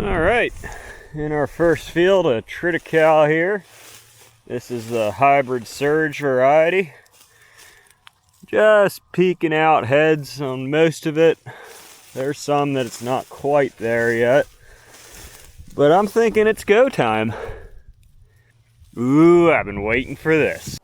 All right, in our first field, a triticale here. This is the hybrid surge variety. Just peeking out heads on most of it. There's some that it's not quite there yet, but I'm thinking it's go time. Ooh, I've been waiting for this.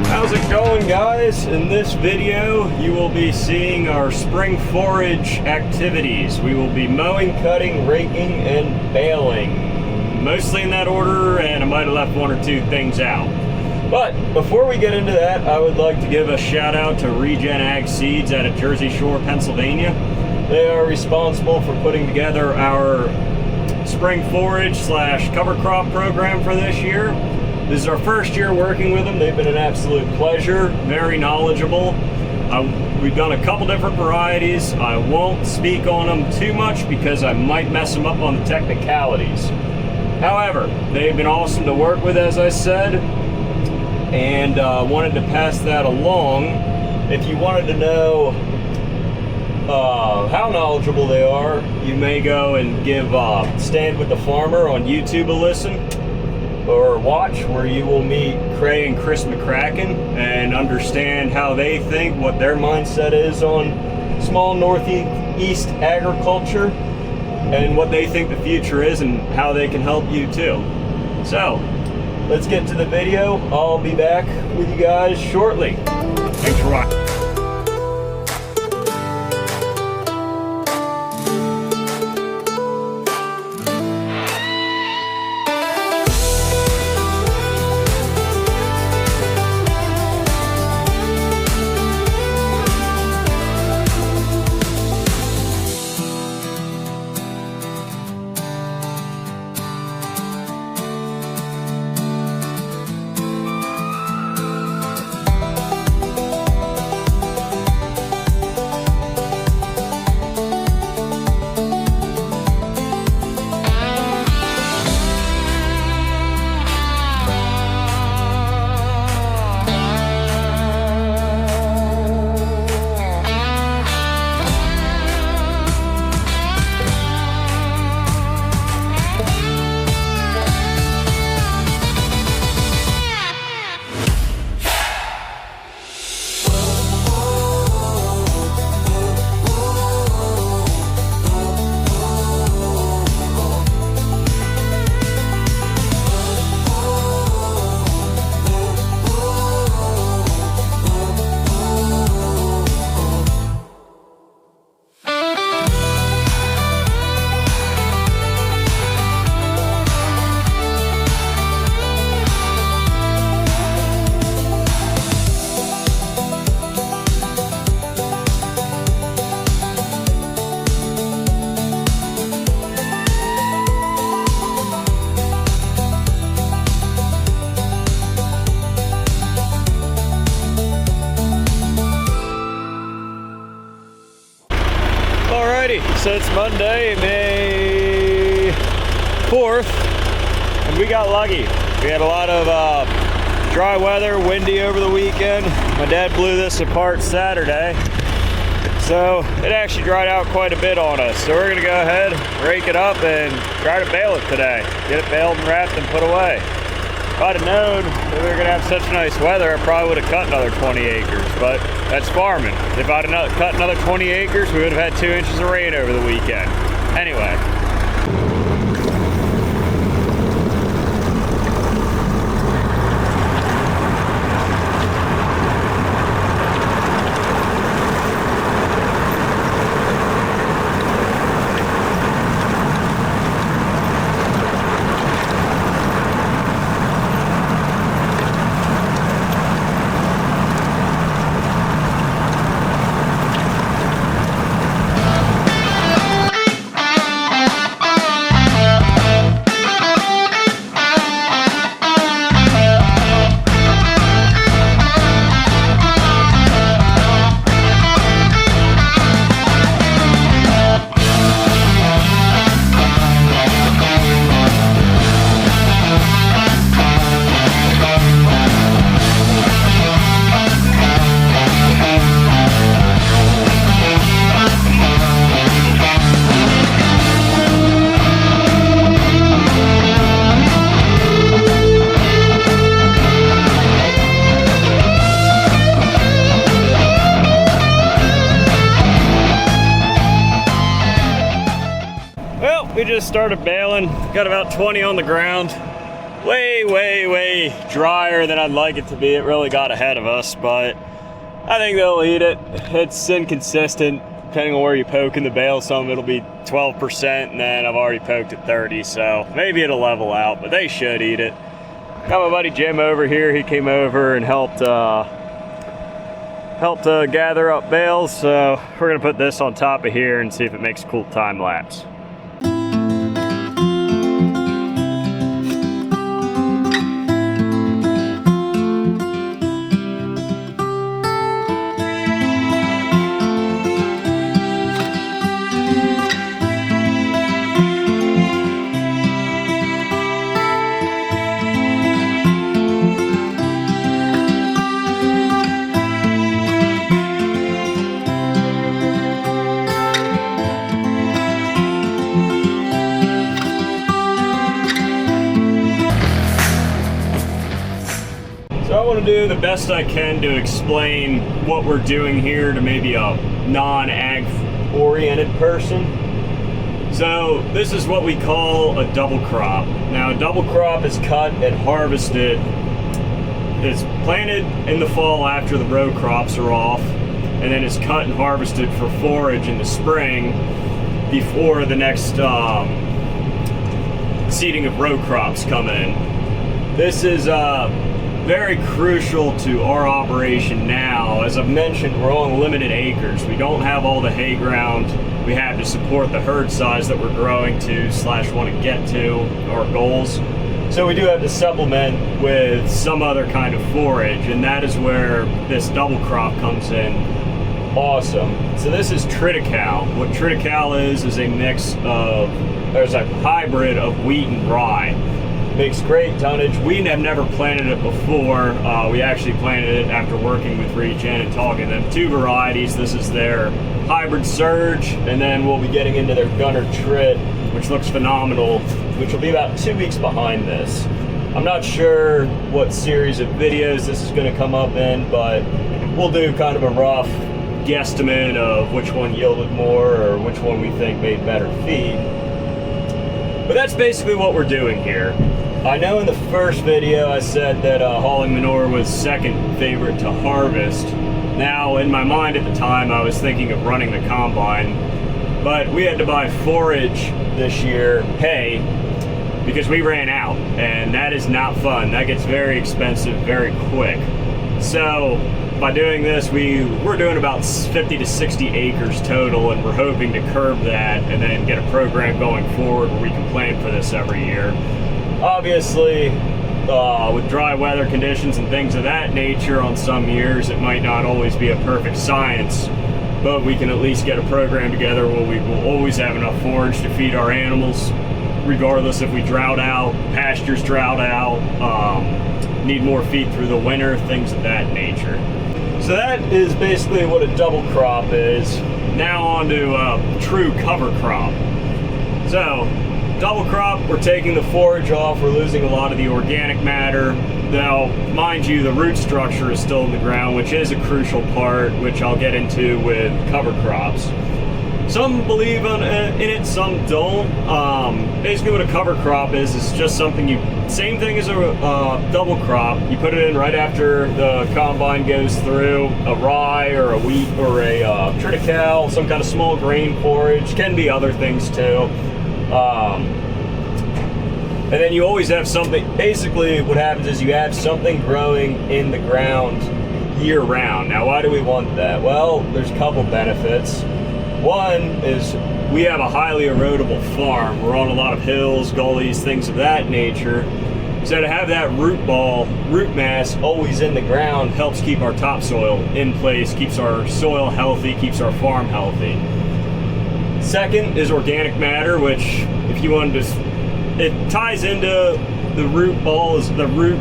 How's it going, guys? In this video you will be seeing our spring forage activities. We will be mowing, cutting, raking, and baling. Mostly in that order, and I might have left one or two things out. But before we get into that, I would like to give a shout out to Regen Ag Seeds out of Jersey Shore, Pennsylvania. They are responsible for putting together our spring forage / cover crop program for this year. This is our first year working with them. They've been an absolute pleasure, very knowledgeable. We've done a couple different varieties. I won't speak on them too much because I might mess them up on the technicalities. However, they've been awesome to work with, as I said, and wanted to pass that along. If you wanted to know how knowledgeable they are, you may go and give Stand with the Farmer on YouTube a listen or watch, where you will meet Cray and Chris McCracken and understand how they think, what their mindset is on small northeast agriculture, and what they think the future is and how they can help you too. So let's get to the video. I'll be back with you guys shortly. Thanks for watching. So it's Monday, May 4th, and we got lucky. We had a lot of dry weather, windy over the weekend. My dad blew this apart Saturday, so it actually dried out quite a bit on us. So we're gonna go ahead, rake it up, and try to bale it today. Get it baled and wrapped and put away. If I'd have known that we were gonna have such nice weather, I probably would have cut another 20 acres, but that's farming. If I'd have cut another 20 acres, we would have had 2 inches of rain over the weekend. Anyway. just started baling. Got about 20 on the ground. Way drier than I'd like it to be. It really got ahead of us, but I think they'll eat it. It's inconsistent. Depending on where you poke in the bale, some it'll be 12%, and then I've already poked at 30, so maybe it'll level out, but they should eat it. Got my buddy Jim over here. He came over and helped gather up bales, so we're gonna put this on top of here and see if it makes a cool time lapse. So I want to do the best I can to explain what we're doing here to maybe a non-ag oriented person. So this is what we call a double crop. Now a double crop is cut and harvested. It's planted in the fall after the row crops are off, and then it's cut and harvested for forage in the spring before the next seeding of row crops come in. This is very crucial to our operation now. As I've mentioned, we're on limited acres. We don't have all the hay ground we have to support the herd size that we're growing to / want to get to our goals. So we do have to supplement with some other kind of forage, and that is where this double crop comes in. Awesome. So this is triticale. What triticale is a mix of, there's a hybrid of wheat and rye. Makes great tonnage. We have never planted it before. We actually planted it after working with Regen and talking to them. 2 varieties. This is their hybrid surge, and then we'll be getting into their gunner trit, which looks phenomenal, which will be about 2 weeks behind this. I'm not sure what series of videos this is going to come up in, but we'll do kind of a rough guesstimate of which one yielded more or which one we think made better feed. But that's basically what we're doing here. I know in the first video I said that hauling manure was second favorite to harvest. Now in my mind at the time I was thinking of running the combine, but we had to buy forage this year, hay, because we ran out, and that is not fun. That gets very expensive very quick. So by doing this, we're doing about 50 to 60 acres total, and we're hoping to curb that and then get a program going forward where we can plan for this every year. Obviously, with dry weather conditions and things of that nature on some years, it might not always be a perfect science, but we can at least get a program together where we will always have enough forage to feed our animals, regardless if we drought out, pastures drought out, need more feed through the winter, things of that nature. So that is basically what a double crop is. Now on to a true cover crop. So, double crop, we're taking the forage off, we're losing a lot of the organic matter. Now, mind you, the root structure is still in the ground, which is a crucial part, which I'll get into with cover crops. Some believe in it, some don't. Basically what a cover crop is just something same thing as a double crop. You put it in right after the combine goes through, a rye or a wheat or a triticale, some kind of small grain forage, can be other things too. And then you always have something, basically what happens is you have something growing in the ground year round. Now why do we want that? Well, there's a couple benefits. One is we have a highly erodible farm. We're on a lot of hills, gullies, things of that nature. So to have that root mass always in the ground helps keep our topsoil in place, keeps our soil healthy, keeps our farm healthy. Second is organic matter, which if you wanted to, it ties into the root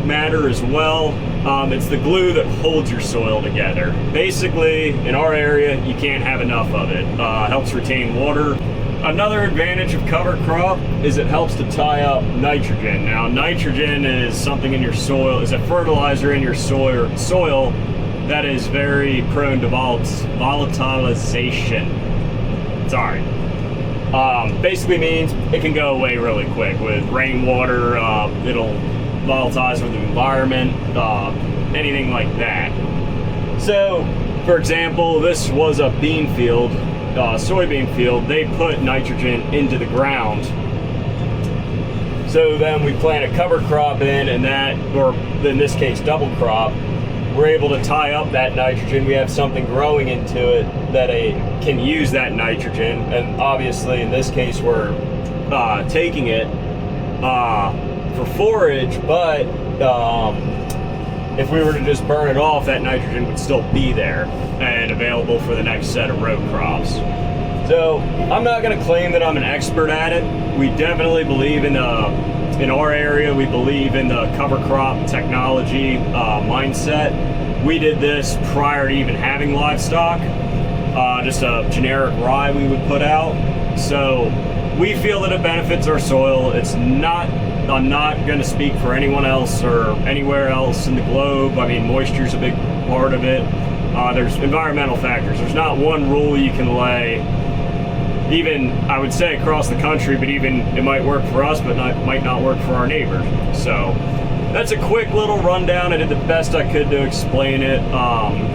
matter as well. It's the glue that holds your soil together. Basically, in our area, you can't have enough of it. Helps retain water. Another advantage of cover crop is it helps to tie up nitrogen. Now, nitrogen is something in your soil, is a fertilizer in your soil that is very prone to volatilization. Sorry. Basically means it can go away really quick with rainwater. It'll volatilize with the environment, anything like that. So, for example, this was a bean field, soybean field. They put nitrogen into the ground. So then we plant a cover crop in, and that, or in this case, double crop. We're able to tie up that nitrogen. We have something growing into it that can use that nitrogen, and obviously in this case we're taking it for forage, but if we were to just burn it off, that nitrogen would still be there and available for the next set of row crops. So I'm not going to claim that I'm an expert at it. We definitely believe in our area, we believe in the cover crop technology mindset. We did this prior to even having livestock, just a generic rye we would put out. So we feel that it benefits our soil. I'm not going to speak for anyone else or anywhere else in the globe. I mean, moisture is a big part of it. There's environmental factors. There's not one rule you can lay, even I would say across the country, but even it might work for us, but might not work for our neighbors. So that's a quick little rundown. I did the best I could to explain it.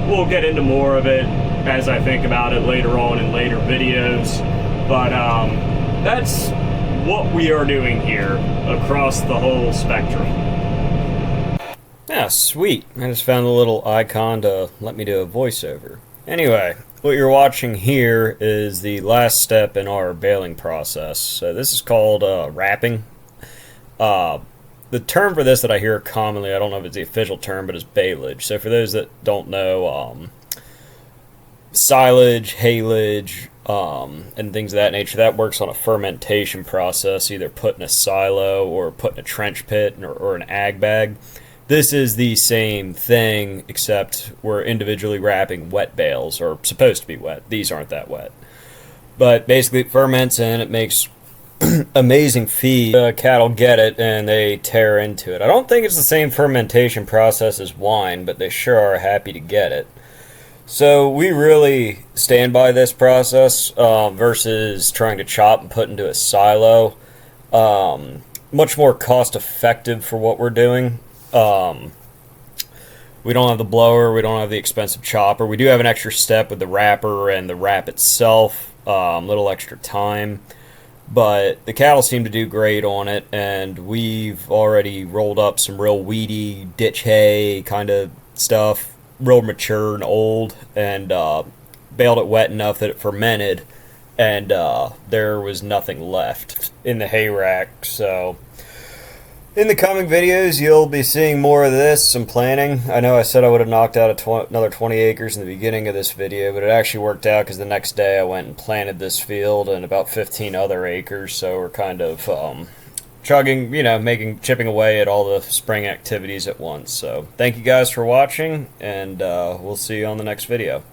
We'll get into more of it as I think about it later on in later videos. But that's what we are doing here across the whole spectrum. Yeah, sweet. I just found a little icon to let me do a voiceover. Anyway, what you're watching here is the last step in our baling process. So this is called wrapping. The term for this that I hear commonly, I don't know if it's the official term, but it's baleage. So for those that don't know, silage, haylage, and things of that nature, that works on a fermentation process, either put in a silo or put in a trench pit or an ag bag. This is the same thing, except we're individually wrapping wet bales, or supposed to be wet. These aren't that wet. But basically it ferments and it makes amazing feed. Cattle get it and they tear into it. I don't think it's the same fermentation process as wine, but they sure are happy to get it. So we really stand by this process versus trying to chop and put into a silo. Much more cost effective for what we're doing. We don't have the blower, we don't have the expensive chopper. We do have an extra step with the wrapper and the wrap itself, little extra time. But the cattle seem to do great on it, and we've already rolled up some real weedy ditch hay kind of stuff, real mature and old, and baled it wet enough that it fermented, and there was nothing left in the hay rack. So in the coming videos, you'll be seeing more of this, some planting. I know I said I would have knocked out another 20 acres in the beginning of this video, but it actually worked out because the next day I went and planted this field and about 15 other acres, so we're kind of chugging, chipping away at all the spring activities at once. So thank you guys for watching, and we'll see you on the next video.